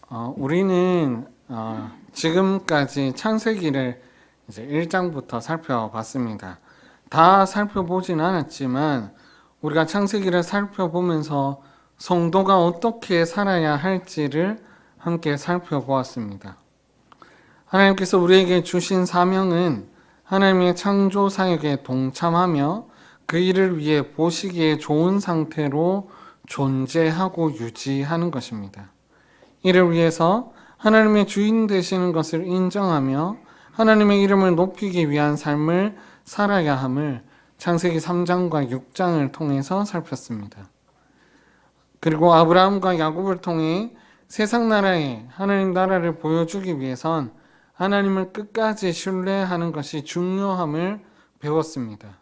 우리는 지금까지 창세기를 이제 1장부터 살펴봤습니다. 다 살펴보진 않았지만 우리가 창세기를 살펴보면서 성도가 어떻게 살아야 할지를 함께 살펴보았습니다. 하나님께서 우리에게 주신 사명은 하나님의 창조 사역에 동참하며 그 일을 위해 보시기에 좋은 상태로 존재하고 유지하는 것입니다. 이를 위해서 하나님의 주인 되시는 것을 인정하며 하나님의 이름을 높이기 위한 삶을 살아야 함을 창세기 3장과 6장을 통해서 살폈습니다. 그리고 아브라함과 야곱을 통해 세상 나라에 하나님 나라를 보여주기 위해선 하나님을 끝까지 신뢰하는 것이 중요함을 배웠습니다.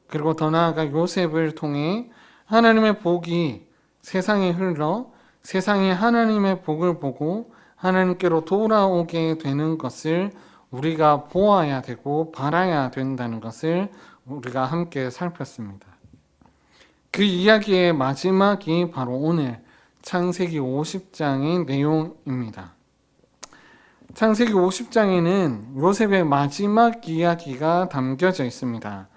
그리고 더 나아가 요셉을 통해 하나님의 복이 세상에 흘러 세상이 하나님의 복을 보고 하나님께로 돌아오게 되는 것을 우리가 보아야 되고 바라야 된다는 것을 우리가 함께 살폈습니다. 그 이야기의 마지막이 바로 오늘 창세기 50장의 내용입니다. 창세기 50장에는 요셉의 마지막 이야기가 담겨져 있습니다.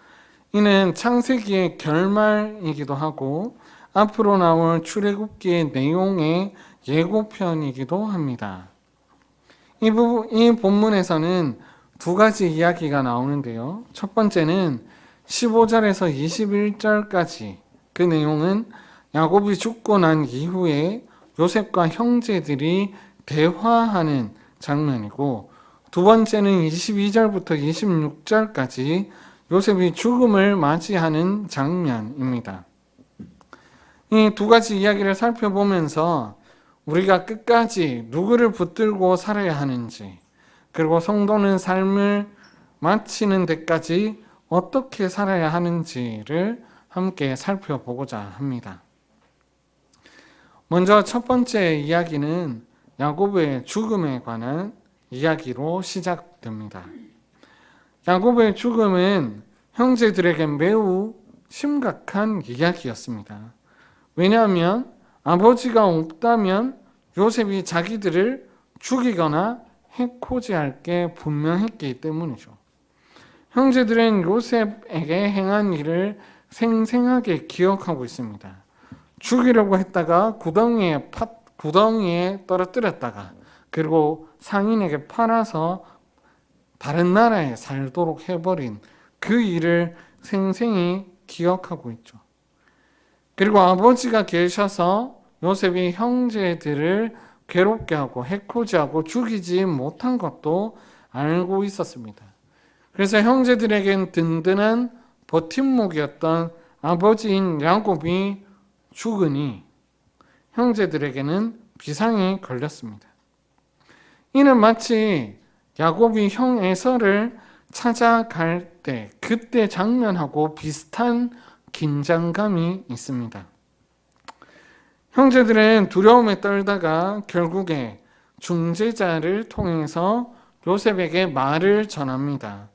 이는 창세기의 결말이기도 하고 앞으로 나올 출애굽기의 내용의 예고편이기도 합니다. 이 본문에서는 두 가지 이야기가 나오는데요. 첫 번째는 15절에서 21절까지 그 내용은 야곱이 죽고 난 이후에 요셉과 형제들이 대화하는 장면이고, 두 번째는 22절부터 26절까지 요셉이 죽음을 맞이하는 장면입니다. 이 두 가지 이야기를 살펴보면서 우리가 끝까지 누구를 붙들고 살아야 하는지, 그리고 성도는 삶을 마치는 데까지 어떻게 살아야 하는지를 함께 살펴보고자 합니다. 먼저 첫 번째 이야기는 야곱의 죽음에 관한 이야기로 시작됩니다. 야곱의 죽음은 형제들에게 매우 심각한 이야기였습니다. 왜냐하면 아버지가 없다면 요셉이 자기들을 죽이거나 해코지할 게 분명했기 때문이죠. 형제들은 요셉에게 행한 일을 생생하게 기억하고 있습니다. 죽이려고 했다가 구덩이에 떨어뜨렸다가, 그리고 상인에게 팔아서 다른 나라에 살도록 해버린 그 일을 생생히 기억하고 있죠. 그리고 아버지가 계셔서 요셉이 형제들을 괴롭게 하고 해코지하고 죽이지 못한 것도 알고 있었습니다. 그래서 형제들에겐 든든한 버팀목이었던 아버지인 야곱이 죽으니 형제들에게는 비상이 걸렸습니다. 이는 마치 야곱이 형 에서를 찾아갈 때 그때 장면하고 비슷한 긴장감이 있습니다. 형제들은 두려움에 떨다가 결국에 중재자를 통해서 요셉에게 말을 전합니다.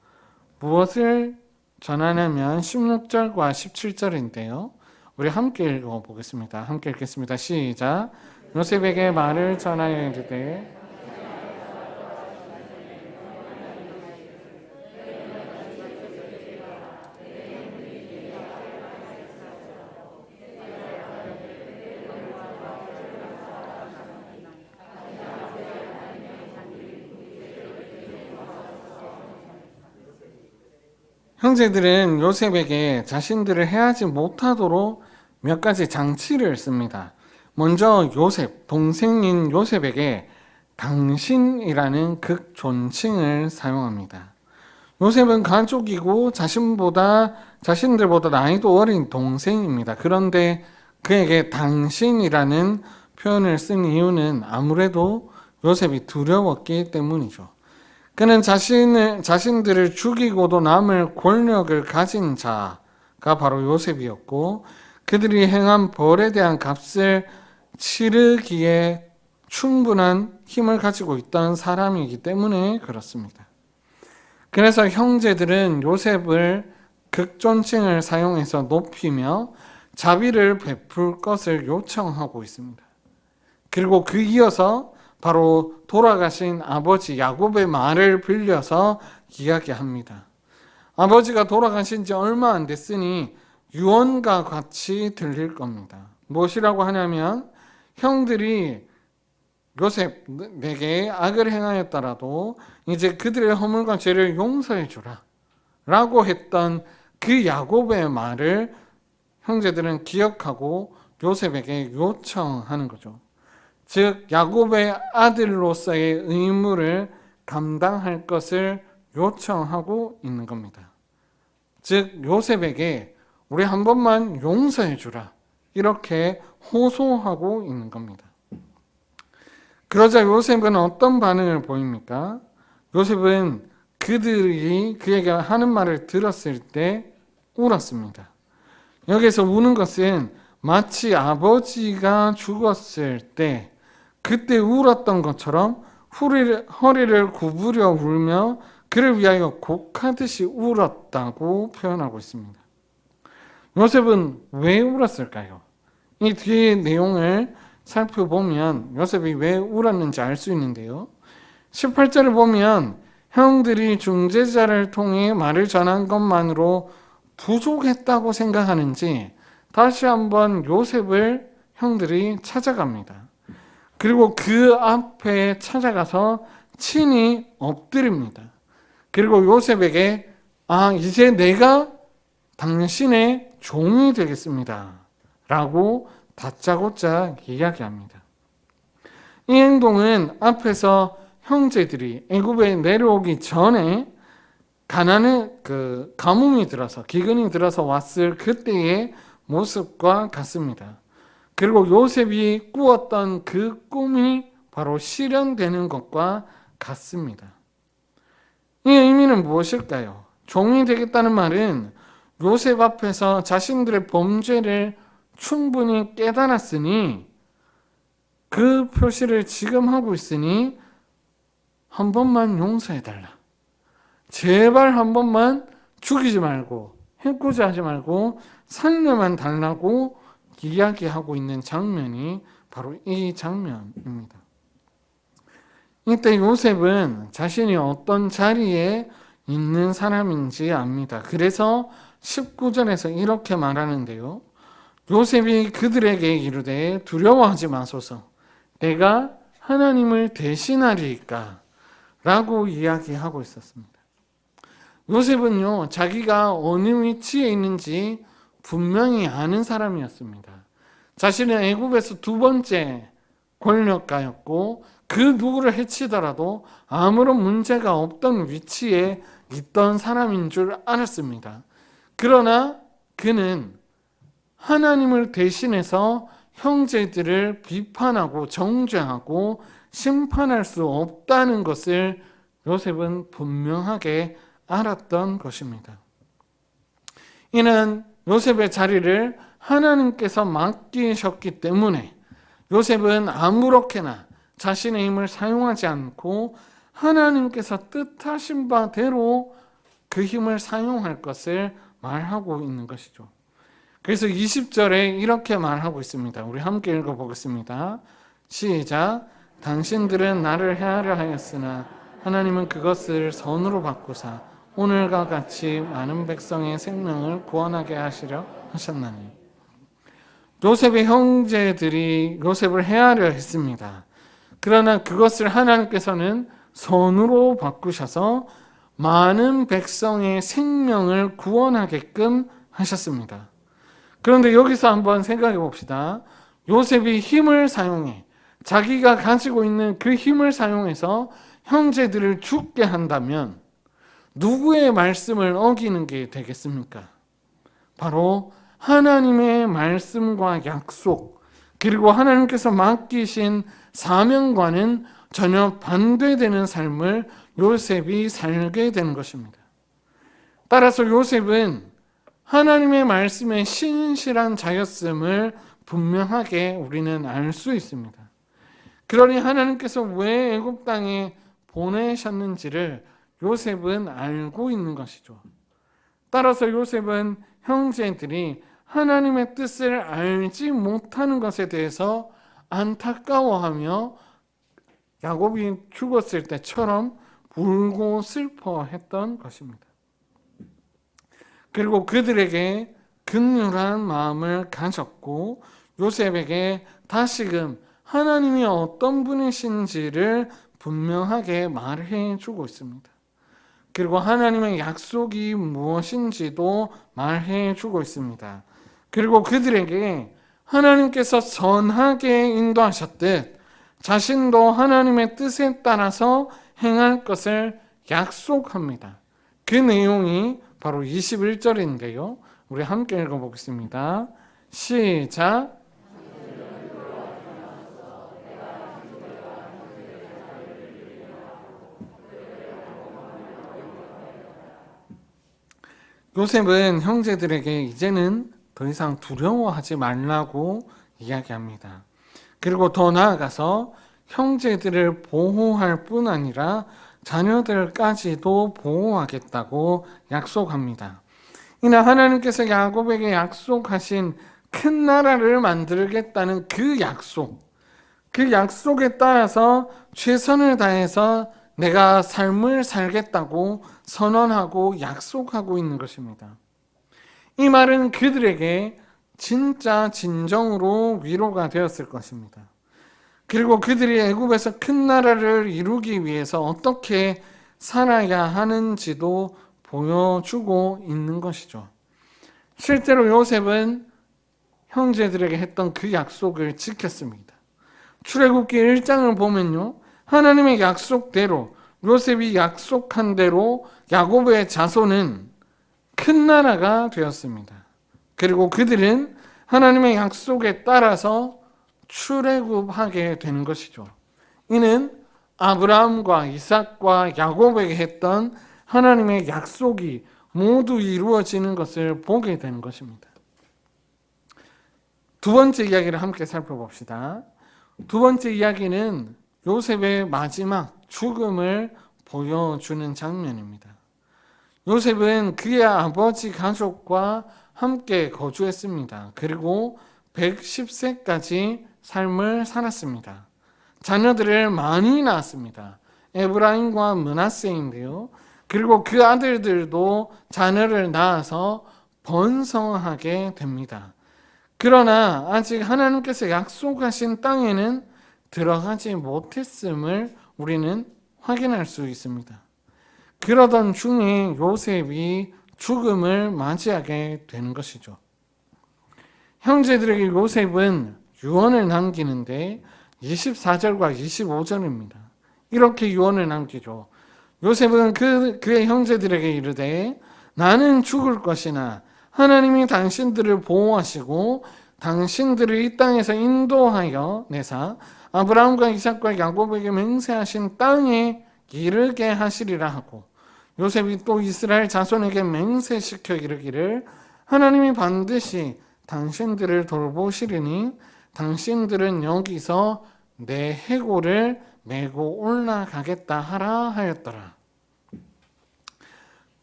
무엇을 전하냐면 16절과 17절인데요. 우리 함께 읽어보겠습니다. 함께 읽겠습니다. 시작. 요셉에게 말을 전하여 이르되 형제들은 요셉에게 자신들을 해하지 못하도록 몇 가지 장치를 씁니다. 먼저 요셉, 동생인 요셉에게 당신이라는 극존칭을 사용합니다. 요셉은 가족이고 자신들보다 나이도 어린 동생입니다. 그런데 그에게 당신이라는 표현을 쓴 이유는 아무래도 요셉이 두려웠기 때문이죠. 그는 자신들을 죽이고도 남을 권력을 가진 자가 바로 요셉이었고, 그들이 행한 벌에 대한 값을 치르기에 충분한 힘을 가지고 있던 사람이기 때문에 그렇습니다. 그래서 형제들은 요셉을 극존칭을 사용해서 높이며 자비를 베풀 것을 요청하고 있습니다. 그리고 그 이어서 바로 돌아가신 아버지 야곱의 말을 빌려서 이야기합니다. 아버지가 돌아가신 지 얼마 안 됐으니 유언과 같이 들릴 겁니다. 무엇이라고 하냐면 형들이 요셉에게 악을 행하였더라도 이제 그들의 허물과 죄를 용서해 주라 라고 했던 그 야곱의 말을 형제들은 기억하고 요셉에게 요청하는 거죠. 즉 야곱의 아들로서의 의무를 감당할 것을 요청하고 있는 겁니다. 즉 요셉에게 우리 한 번만 용서해 주라 이렇게 호소하고 있는 겁니다. 그러자 요셉은 어떤 반응을 보입니까? 요셉은 그들이 그에게 하는 말을 들었을 때 울었습니다. 여기서 우는 것은 마치 아버지가 죽었을 때 그때 울었던 것처럼 허리를 구부려 울며 그를 위하여 곡하듯이 울었다고 표현하고 있습니다. 요셉은 왜 울었을까요? 이 뒤의 내용을 살펴보면 요셉이 왜 울었는지 알 수 있는데요. 18절을 보면 형들이 중재자를 통해 말을 전한 것만으로 부족했다고 생각하는지 다시 한번 요셉을 형들이 찾아갑니다. 그리고 그 앞에 찾아가서 친히 엎드립니다. 그리고 요셉에게 이제 내가 당신의 종이 되겠습니다 라고 다짜고짜 이야기합니다. 이 행동은 앞에서 형제들이 애굽에 내려오기 전에 가난의 가뭄이 들어서 기근이 들어서 왔을 그때의 모습과 같습니다. 그리고 요셉이 꾸었던 그 꿈이 바로 실현되는 것과 같습니다. 이 의미는 무엇일까요? 종이 되겠다는 말은 요셉 앞에서 자신들의 범죄를 충분히 깨달았으니 그 표시를 지금 하고 있으니 한 번만 용서해달라. 제발 한 번만 죽이지 말고 해코지 하지 말고 살려만 달라고 이야기하고 있는 장면이 바로 이 장면입니다. 이때 요셉은 자신이 어떤 자리에 있는 사람인지 압니다. 그래서 19절에서 이렇게 말하는데요. 요셉이 그들에게 이르되 두려워하지 마소서 내가 하나님을 대신하리이까 라고 이야기하고 있었습니다. 요셉은요 자기가 어느 위치에 있는지 분명히 아는 사람이었습니다. 자신은 애굽에서 두 번째 권력가였고 그 누구를 해치더라도 아무런 문제가 없던 위치에 있던 사람인 줄 알았습니다. 그러나 그는 하나님을 대신해서 형제들을 비판하고 정죄하고 심판할 수 없다는 것을 요셉은 분명하게 알았던 것입니다. 이는 요셉의 자리를 하나님께서 맡기셨기 때문에 요셉은 아무렇게나 자신의 힘을 사용하지 않고 하나님께서 뜻하신 바대로 그 힘을 사용할 것을 말하고 있는 것이죠. 그래서 20절에 이렇게 말하고 있습니다. 우리 함께 읽어보겠습니다. 시작. 당신들은 나를 해하려 하였으나 하나님은 그것을 선으로 바꾸사 오늘과 같이 많은 백성의 생명을 구원하게 하시려 하셨나니. 요셉의 형제들이 요셉을 해하려 했습니다. 그러나 그것을 하나님께서는 선으로 바꾸셔서 많은 백성의 생명을 구원하게끔 하셨습니다. 그런데 여기서 한번 생각해 봅시다. 요셉이 힘을 사용해 자기가 가지고 있는 그 힘을 사용해서 형제들을 죽게 한다면 누구의 말씀을 어기는 게 되겠습니까? 바로 하나님의 말씀과 약속 그리고 하나님께서 맡기신 사명과는 전혀 반대되는 삶을 요셉이 살게 되는 것입니다. 따라서 요셉은 하나님의 말씀에 신실한 자였음을 분명하게 우리는 알 수 있습니다. 그러니 하나님께서 왜 애굽 땅에 보내셨는지를 요셉은 알고 있는 것이죠. 따라서 요셉은 형제들이 하나님의 뜻을 알지 못하는 것에 대해서 안타까워하며 야곱이 죽었을 때처럼 울고 슬퍼했던 것입니다. 그리고 그들에게 긍휼한 마음을 가졌고 요셉에게 다시금 하나님이 어떤 분이신지를 분명하게 말해 주고 있습니다. 그리고 하나님의 약속이 무엇인지도 말해 주고 있습니다. 그리고 그들에게 하나님께서 선하게 인도하셨듯 자신도 하나님의 뜻에 따라서 행할 것을 약속합니다. 그 내용이 바로 21절인데요. 우리 함께 읽어보겠습니다. 시작. 요셉은 형제들에게 이제는 더 이상 두려워하지 말라고 이야기합니다. 그리고 더 나아가서 형제들을 보호할 뿐 아니라 자녀들까지도 보호하겠다고 약속합니다. 이날 하나님께서 야곱에게 약속하신 큰 나라를 만들겠다는 그 약속에 따라서 최선을 다해서 내가 삶을 살겠다고 선언하고 약속하고 있는 것입니다. 이 말은 그들에게 진짜 진정으로 위로가 되었을 것입니다. 그리고 그들이 애굽에서 큰 나라를 이루기 위해서 어떻게 살아야 하는지도 보여주고 있는 것이죠. 실제로 요셉은 형제들에게 했던 그 약속을 지켰습니다. 출애굽기 1장을 보면요, 하나님의 약속대로 요셉이 약속한 대로 야곱의 자손은 큰 나라가 되었습니다. 그리고 그들은 하나님의 약속에 따라서 출애굽하게 되는 것이죠. 이는 아브라함과 이삭과 야곱에게 했던 하나님의 약속이 모두 이루어지는 것을 보게 되는 것입니다. 두 번째 이야기를 함께 살펴봅시다. 두 번째 이야기는 요셉의 마지막 죽음을 보여주는 장면입니다. 요셉은 그의 아버지 가족과 함께 거주했습니다. 그리고 110세까지 삶을 살았습니다. 자녀들을 많이 낳았습니다. 에브라임과 므낫세인데요. 그리고 그 아들들도 자녀를 낳아서 번성하게 됩니다. 그러나 아직 하나님께서 약속하신 땅에는 들어가지 못했음을 우리는 확인할 수 있습니다. 그러던 중에 요셉이 죽음을 맞이하게 되는 것이죠. 형제들에게 요셉은 유언을 남기는데 24절과 25절입니다. 이렇게 유언을 남기죠. 요셉은 그의 형제들에게 이르되 나는 죽을 것이나 하나님이 당신들을 보호하시고 당신들을 이 땅에서 인도하여 내사 아브라함과 이삭과 야곱에게 맹세하신 땅에 이르게 하시리라 하고 요셉이 또 이스라엘 자손에게 맹세시켜 이르기를 하나님이 반드시 당신들을 돌보시리니 당신들은 여기서 내 해골을 메고 올라가겠다 하라 하였더라.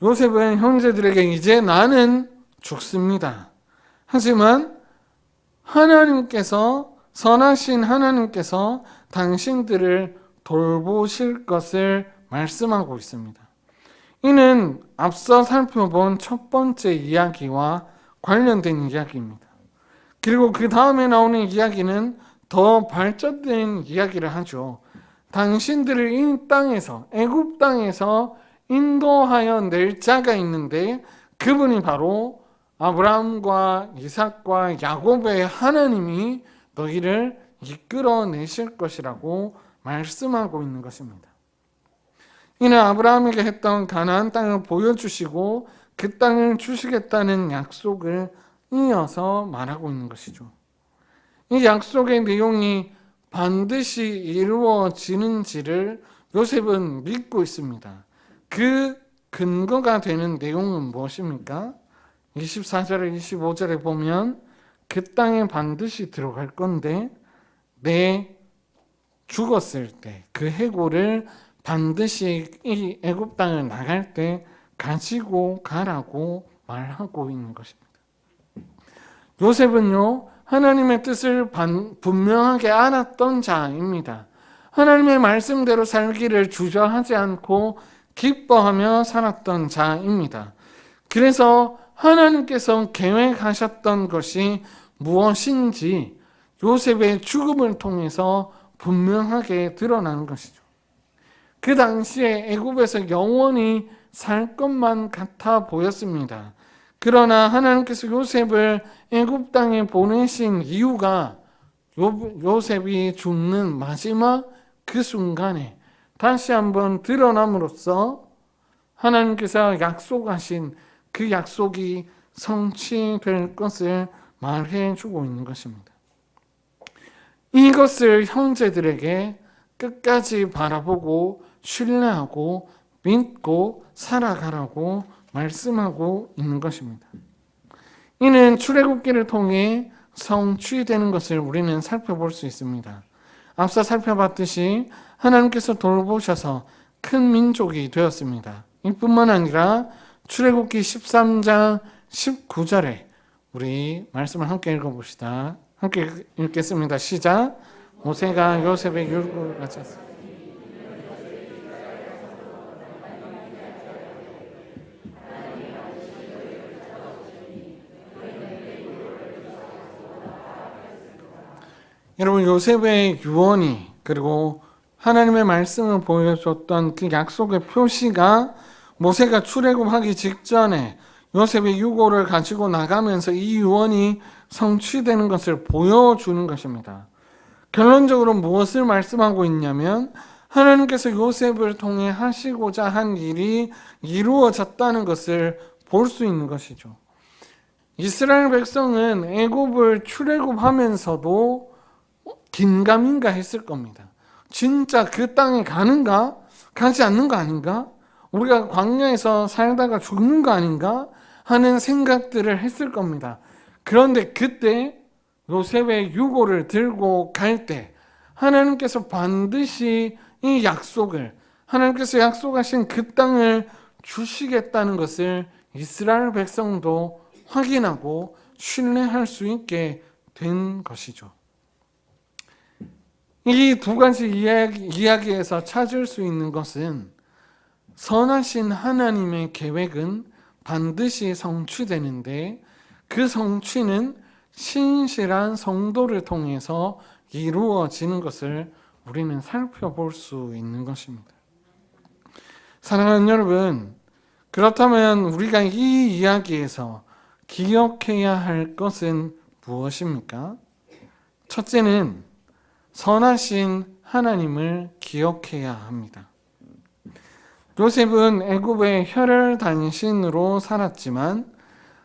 요셉은 형제들에게 이제 나는 죽습니다. 하지만 하나님께서 선하신 하나님께서 당신들을 돌보실 것을 말씀하고 있습니다. 이는 앞서 살펴본 첫 번째 이야기와 관련된 이야기입니다. 그리고 그 다음에 나오는 이야기는 더 발전된 이야기를 하죠. 당신들을 이 땅에서 애굽 땅에서 인도하여 낼 자가 있는데 그분이 바로 아브라함과 이삭과 야곱의 하나님이 너희를 이끌어내실 것이라고 말씀하고 있는 것입니다. 이는 아브라함에게 했던 가나안 땅을 보여주시고 그 땅을 주시겠다는 약속을 이어서 말하고 있는 것이죠. 이 약속의 내용이 반드시 이루어지는지를 요셉은 믿고 있습니다. 그 근거가 되는 내용은 무엇입니까? 24절에 25절에 보면 그 땅에 반드시 들어갈 건데 내 죽었을 때 그 해골을 반드시 이 애굽 땅을 나갈 때 가지고 가라고 말하고 있는 것입니다. 요셉은요 하나님의 뜻을 분명하게 알았던 자입니다. 하나님의 말씀대로 살기를 주저하지 않고 기뻐하며 살았던 자입니다. 그래서 하나님께서 계획하셨던 것이 무엇인지 요셉의 죽음을 통해서 분명하게 드러나는 것이죠. 그 당시에 애굽에서 영원히 살 것만 같아 보였습니다. 그러나 하나님께서 요셉을 애굽 땅에 보내신 이유가 요셉이 죽는 마지막 그 순간에 다시 한번 드러남으로써 하나님께서 약속하신 그 약속이 성취될 것을 말해주고 있는 것입니다. 이것을 형제들에게 끝까지 바라보고 신뢰하고 믿고 살아가라고 말씀하고 있는 것입니다. 이는 출애굽기를 통해 성취되는 것을 우리는 살펴볼 수 있습니다. 앞서 살펴봤듯이 하나님께서 돌보셔서 큰 민족이 되었습니다. 이뿐만 아니라 출애굽기 13장 19절에 우리 말씀을 함께 읽어봅시다. 함께 읽겠습니다. 시작. 모세가 요셉의 율법을 가졌습니다. 여러분, 요셉의 유언이 그리고 하나님의 말씀을 보여줬던 그 약속의 표시가 모세가 출애굽하기 직전에 요셉의 유고를 가지고 나가면서 이 유언이 성취되는 것을 보여주는 것입니다. 결론적으로 무엇을 말씀하고 있냐면 하나님께서 요셉을 통해 하시고자 한 일이 이루어졌다는 것을 볼 수 있는 것이죠. 이스라엘 백성은 애굽을 출애굽하면서도 긴가민가 했을 겁니다. 진짜 그 땅에 가는가? 가지 않는 거 아닌가? 우리가 광야에서 살다가 죽는 거 아닌가? 하는 생각들을 했을 겁니다. 그런데 그때 요셉의 유고를 들고 갈 때 하나님께서 반드시 이 약속을, 하나님께서 약속하신 그 땅을 주시겠다는 것을 이스라엘 백성도 확인하고 신뢰할 수 있게 된 것이죠. 이 두 가지 이야기에서 찾을 수 있는 것은 선하신 하나님의 계획은 반드시 성취되는데 그 성취는 신실한 성도를 통해서 이루어지는 것을 우리는 살펴볼 수 있는 것입니다. 사랑하는 여러분, 그렇다면 우리가 이 이야기에서 기억해야 할 것은 무엇입니까? 첫째는 선하신 하나님을 기억해야 합니다. 요셉은 애굽의 혈혈단신으로 살았지만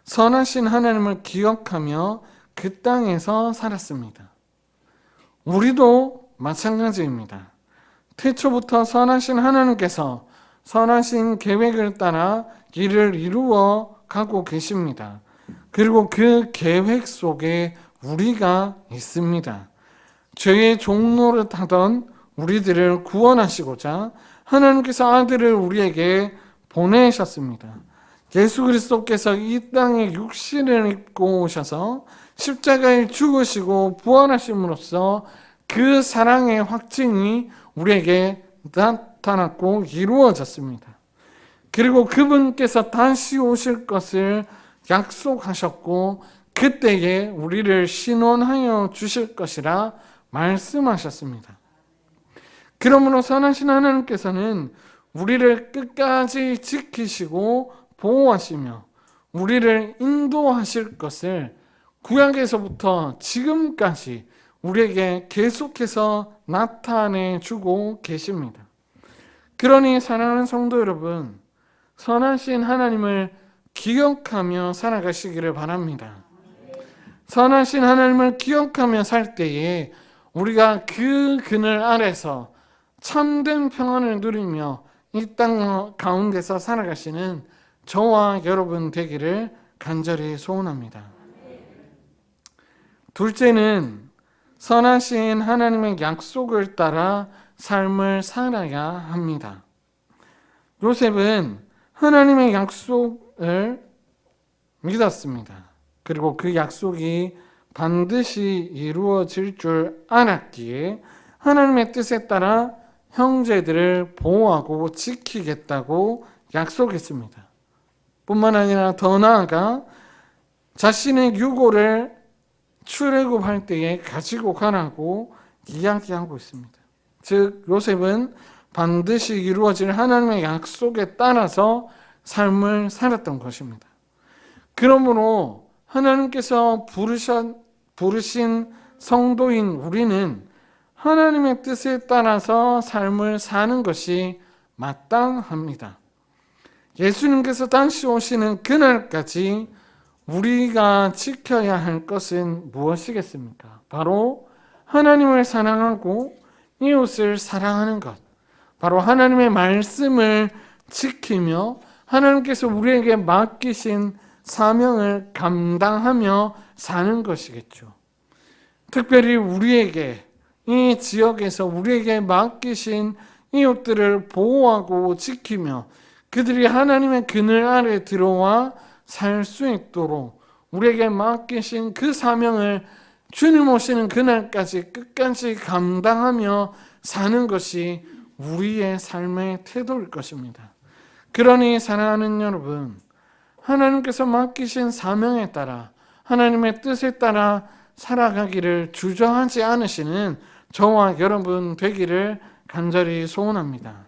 선하신 하나님을 기억하며 그 땅에서 살았습니다. 우리도 마찬가지입니다. 태초부터 선하신 하나님께서 선하신 계획을 따라 일을 이루어 가고 계십니다. 그리고 그 계획 속에 우리가 있습니다. 죄의 종로를 타던 우리들을 구원하시고자 하나님께서 아들을 우리에게 보내셨습니다. 예수 그리스도께서 이 땅에 육신을 입고 오셔서 십자가에 죽으시고 부활하심으로써 그 사랑의 확증이 우리에게 나타났고 이루어졌습니다. 그리고 그분께서 다시 오실 것을 약속하셨고 그때에 우리를 신원하여 주실 것이라 말씀하셨습니다. 그러므로 선하신 하나님께서는 우리를 끝까지 지키시고 보호하시며 우리를 인도하실 것을 구약에서부터 지금까지 우리에게 계속해서 나타내 주고 계십니다. 그러니 사랑하는 성도 여러분, 선하신 하나님을 기억하며 살아가시기를 바랍니다. 선하신 하나님을 기억하며 살 때에 우리가 그 그늘 아래서 참된 평안을 누리며 이 땅 가운데서 살아가시는 저와 여러분 되기를 간절히 소원합니다. 둘째는 선하신 하나님의 약속을 따라 삶을 살아야 합니다. 요셉은 하나님의 약속을 믿었습니다. 그리고 그 약속이 반드시 이루어질 줄 알았기에 하나님의 뜻에 따라 형제들을 보호하고 지키겠다고 약속했습니다. 뿐만 아니라 더 나아가 자신의 유고를 출애굽할 때에 가지고 가라고 이야기하고 있습니다. 즉 요셉은 반드시 이루어질 하나님의 약속에 따라서 삶을 살았던 것입니다. 그러므로 하나님께서 부르신 성도인 우리는 하나님의 뜻에 따라서 삶을 사는 것이 마땅합니다. 예수님께서 다시 오시는 그날까지 우리가 지켜야 할 것은 무엇이겠습니까? 바로 하나님을 사랑하고 이웃을 사랑하는 것, 바로 하나님의 말씀을 지키며 하나님께서 우리에게 맡기신 사명을 감당하며 사는 것이겠죠. 특별히 우리에게 이 지역에서 우리에게 맡기신 이웃들을 보호하고 지키며 그들이 하나님의 그늘 아래 들어와 살 수 있도록 우리에게 맡기신 그 사명을 주님 오시는 그날까지 끝까지 감당하며 사는 것이 우리의 삶의 태도일 것입니다. 그러니 사랑하는 여러분, 하나님께서 맡기신 사명에 따라 하나님의 뜻에 따라 살아가기를 주저하지 않으시는 저와 여러분 되기를 간절히 소원합니다.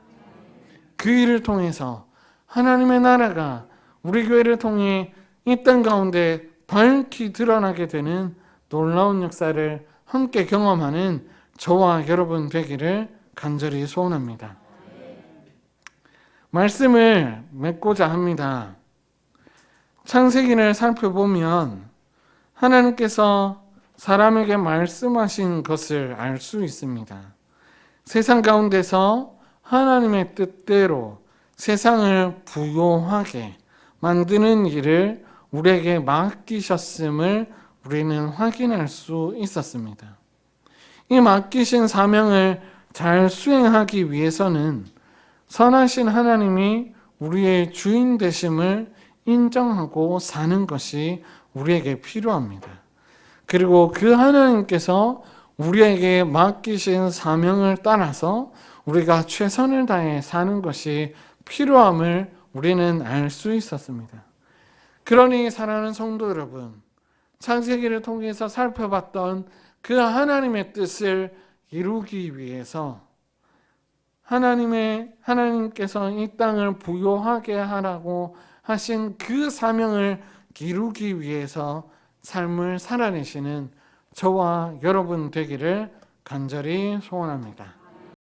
그 일을 통해서 하나님의 나라가 우리 교회를 통해 이 땅 가운데 밝히 드러나게 되는 놀라운 역사를 함께 경험하는 저와 여러분 되기를 간절히 소원합니다. 말씀을 맺고자 합니다. 창세기를 살펴보면 하나님께서 사람에게 말씀하신 것을 알 수 있습니다. 세상 가운데서 하나님의 뜻대로 세상을 부요하게 만드는 일을 우리에게 맡기셨음을 우리는 확인할 수 있었습니다. 이 맡기신 사명을 잘 수행하기 위해서는 선하신 하나님이 우리의 주인 되심을 인정하고 사는 것이 우리에게 필요합니다. 그리고 그 하나님께서 우리에게 맡기신 사명을 따라서 우리가 최선을 다해 사는 것이 필요함을 우리는 알 수 있었습니다. 그러니 사랑하는 성도 여러분, 창세기를 통해서 살펴봤던 그 하나님의 뜻을 이루기 위해서 하나님께서 이 땅을 부요하게 하라고 하신 그 사명을 이루기 위해서 삶을 살아내시는 저와 여러분 되기를 간절히 소원합니다.